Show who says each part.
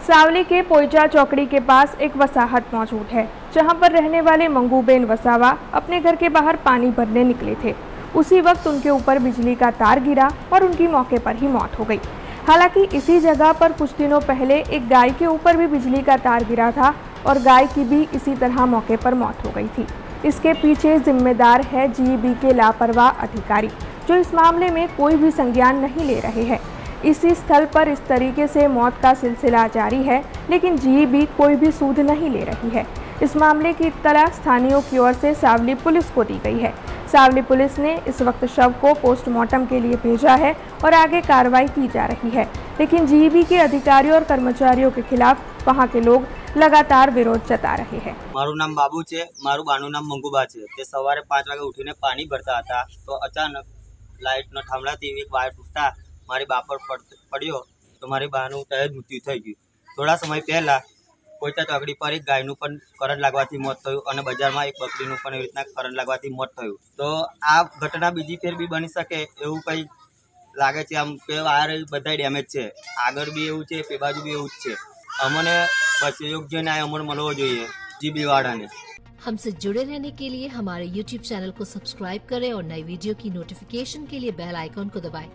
Speaker 1: सावली के पोइचा चौकड़ी के पास एक वसाहत मौजूद है, जहां पर रहने वाले मंगूबेन वसावा अपने घर के बाहर पानी भरने निकले थे। उसी वक्त उनके ऊपर बिजली का तार गिरा और उनकी मौके पर ही मौत हो गई। हालांकि इसी जगह पर कुछ दिनों पहले एक गाय के ऊपर भी बिजली का तार गिरा था और गाय की भी इसी तरह मौके पर मौत हो गई थी। इसके पीछे जिम्मेदार है जीईबी के लापरवाह अधिकारी, जो इस मामले में कोई भी संज्ञान नहीं ले रहे हैं। इसी स्थल पर इस तरीके से मौत का सिलसिला जारी है, लेकिन जीईबी कोई भी सूद नहीं ले रही है। इस मामले की इत्तला स्थानीयों की ओर से सावली पुलिस को दी गई है। सावली पुलिस ने इस वक्त शव को पोस्टमार्टम के लिए भेजा है और आगे कार्रवाई की जा रही है, लेकिन जीईबी के अधिकारियों और कर्मचारियों के खिलाफ वहां के लोग लगातार विरोध जता रहे हैं।
Speaker 2: मारू नाम बाबू है, मारू बानु नाम मंगूबा है। ते सवारे 5 वागे उठीने पानी भरता था तो अचानक लाइट न थांभलाथी एक वायर तूटता मारी बा पर पड़्यो तो मारी बानु तय मृत्यु थई गयुं। थोड़ा समय पहला पोइचा चौकड़ी पर एक गायनु पण करंट लागवाथी मौत थयुं अने बजारमां एक बकरीनु पण एवी रीतना करंट लागवाथी मौत थयुं। तो आ घटना बीजी फेर बी बनी शके एवुं कई लागे छे। आम के वायर बधाय डैमेज छे, आगळ बी एवुं छे, पे बाजू बी एवुं ज छे। अमने बस योग्य न्याय अमने मळवो जोईए जीबी वाळाने।
Speaker 3: हमसे जुड़े रहने के लिए हमारे YouTube चैनल को सब्सक्राइब करें और नई वीडियो की नोटिफिकेशन के लिए बेल आइकॉन को दबाएं।